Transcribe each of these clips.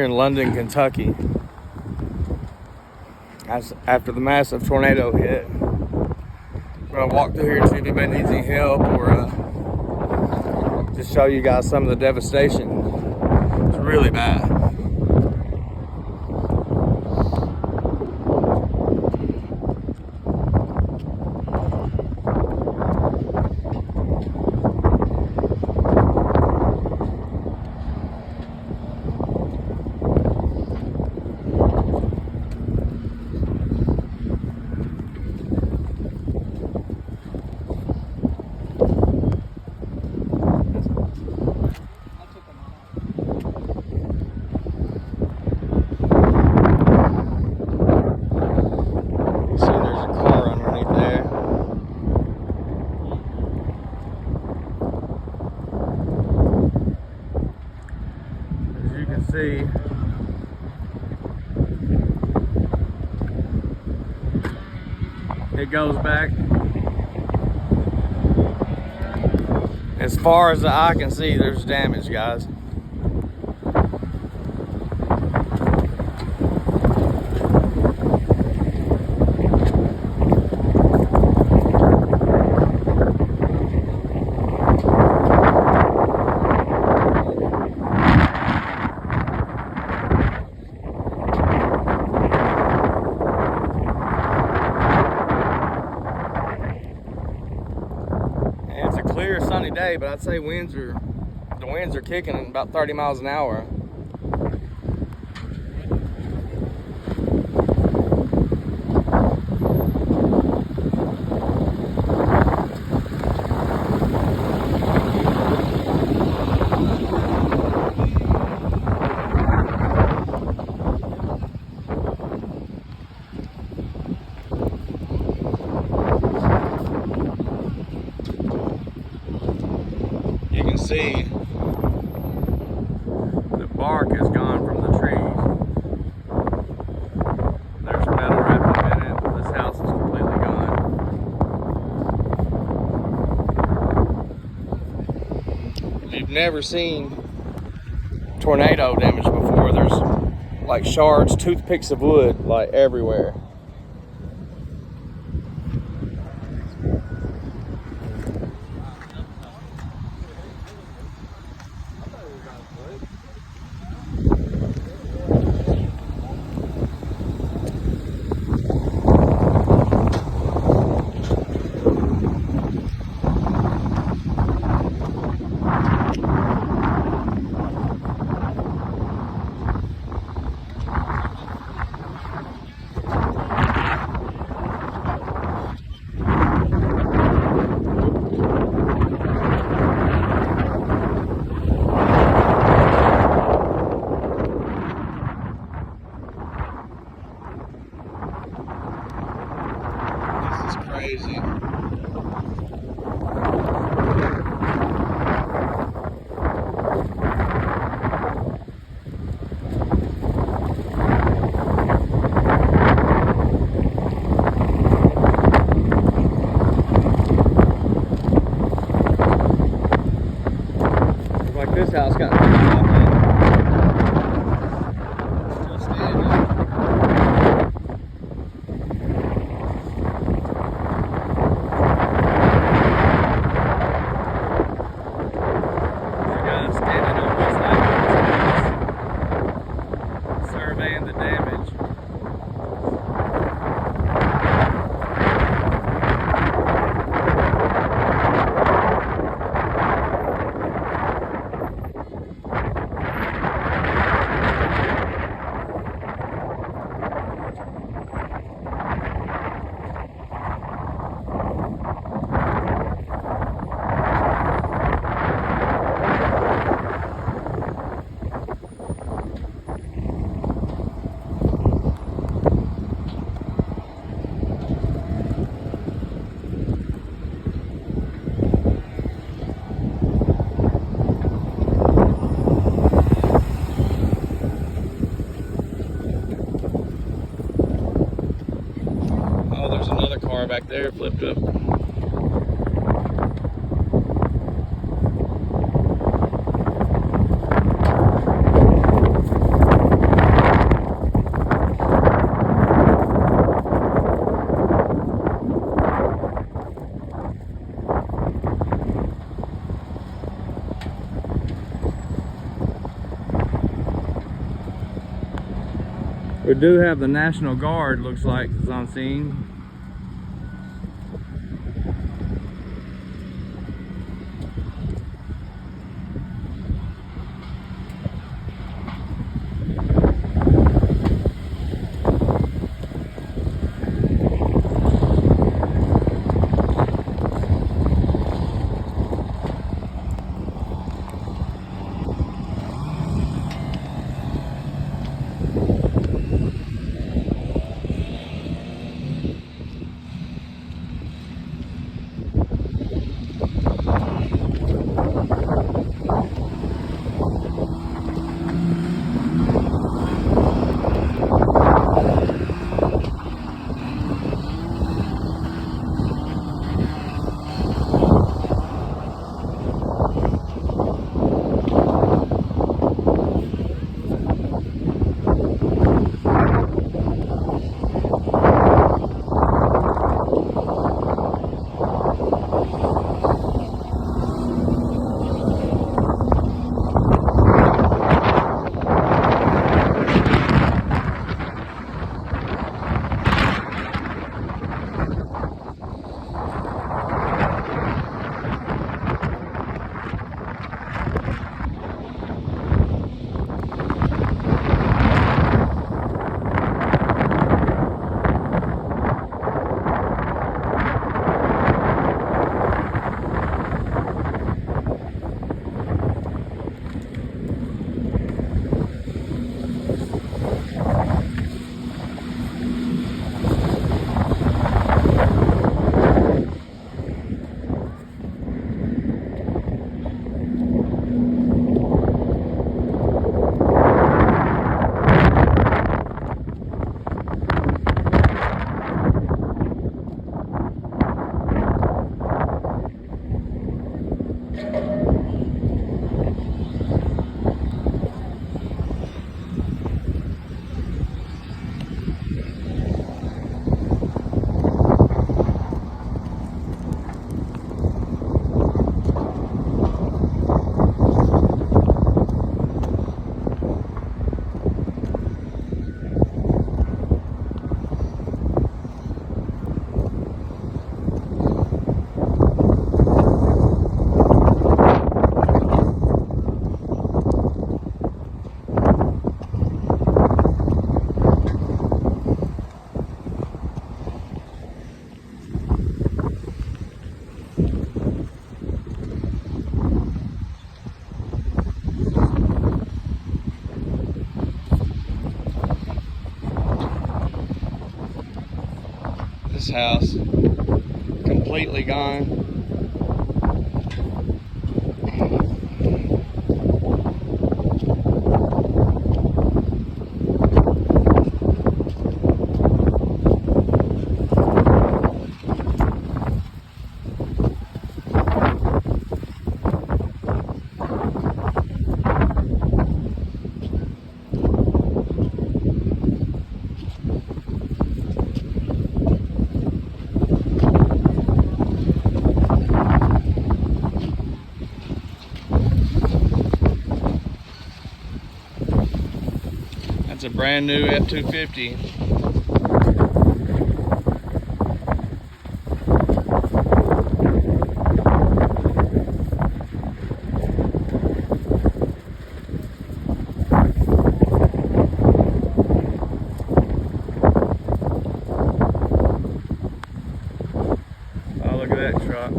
here in London, Kentucky. After the massive tornado hit, I'm gonna walk through here and see if anybody needs any help, or just show you guys some of the devastation. It's really bad. See, it goes back as far as the eye can see. There's damage, guys. Clear sunny day, but I'd say the winds are kicking at about 30 miles an hour. You can see the bark is gone from the trees. There's metal wrapped in it. This house is completely gone. If you've never seen tornado damage before, there's like shards, toothpicks of wood like everywhere. Crazy. Like this house got still standing. Surveying the damage. car back there flipped up. do have the National Guard, looks like, is on scene. This house completely gone. It's a brand new F-250. Oh, look at that truck.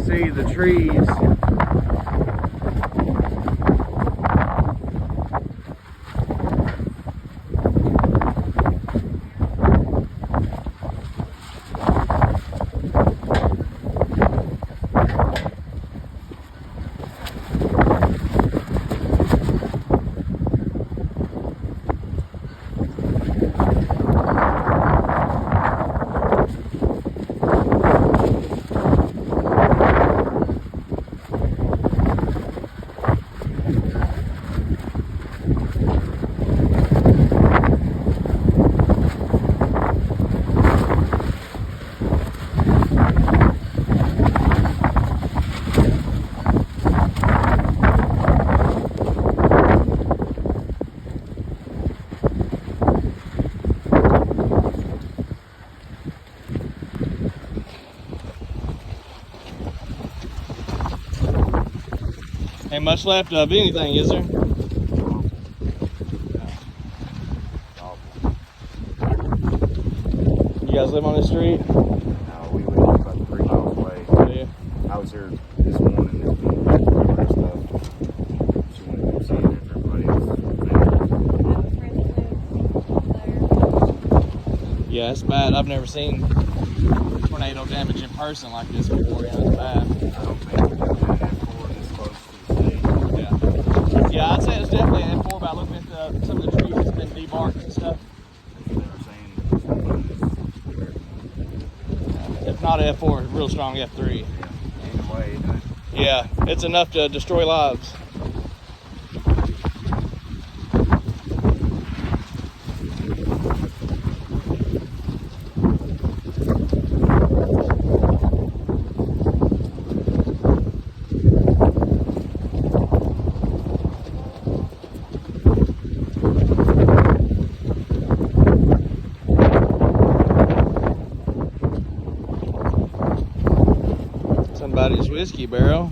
See the trees. Ain't much left of anything, is there? You guys live on this street? No, we live about 3 miles away. Yeah. I was here this morning and stuff. She wanted to see if everybody else was there. Yeah, it's bad. I've never seen tornado damage in person like this before. Yeah, it's bad. I don't think we've got that F4 this close to the state. Yeah. Yeah, I'd say it's definitely an F4 by looking at some of the trees that's been debarked and stuff. They were saying If not an F4, it's real strong F3. either way, Yeah, it's enough to destroy lives. Somebody's whiskey barrel.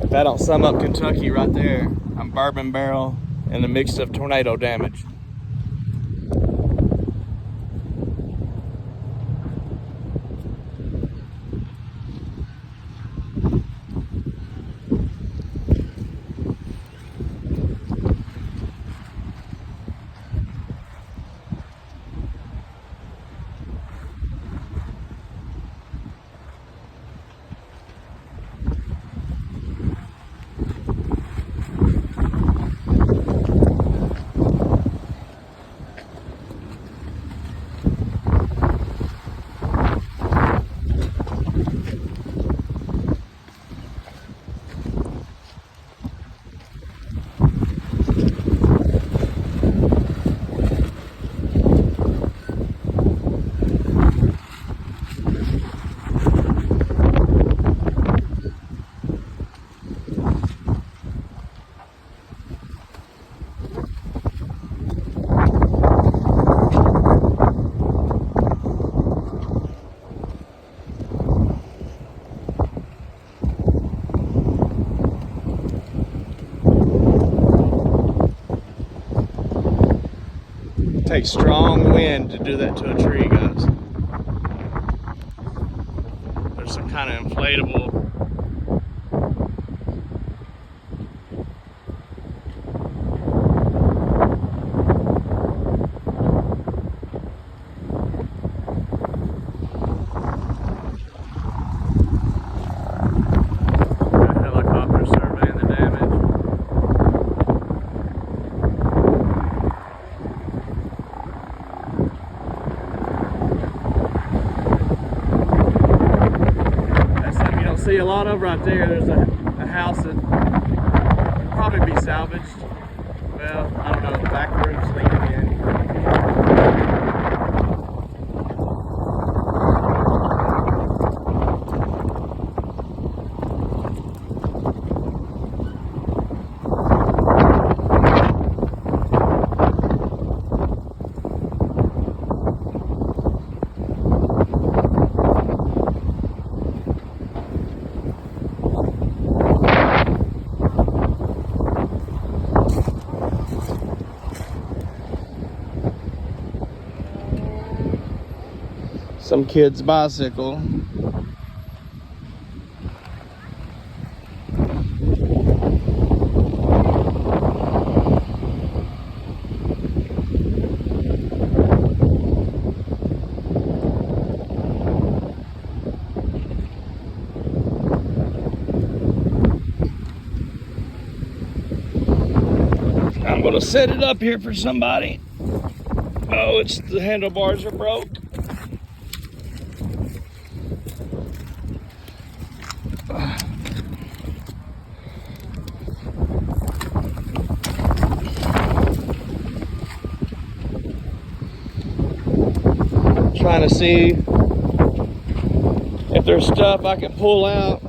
If I don't sum up Kentucky right there, I'm bourbon barrel and a mix of tornado damage. It takes strong wind to do that to a tree, guys. There's some kind of inflatable. Helicopter surveying the damage. See a lot of right there. There's a house that could probably be salvaged. Well, I don't know, the back room's leaning in. Some kid's bicycle. I'm gonna set it up here for somebody. Oh, it's the handlebars are broke. Trying to see if there's stuff I can pull out.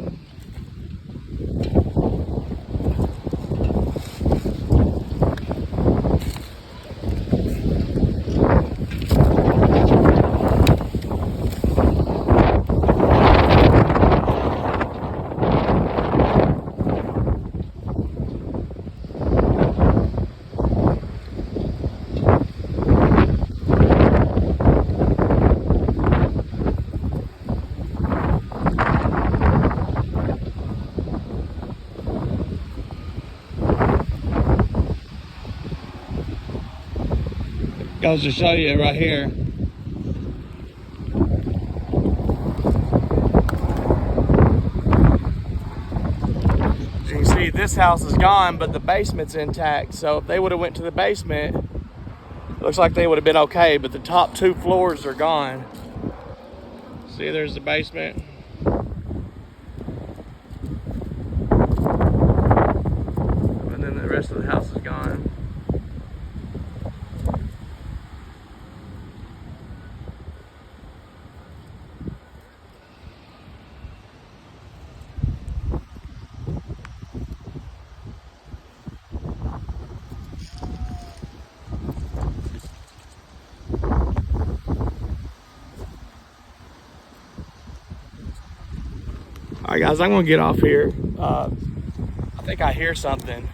Goes to show you right here. As you can see, this house is gone, but the basement's intact. So if they would have went to the basement, it looks like they would have been okay, but the top 2 floors are gone. See, there's the basement. And then the rest of the house is gone. All right, guys, I'm gonna get off here. I think I hear something.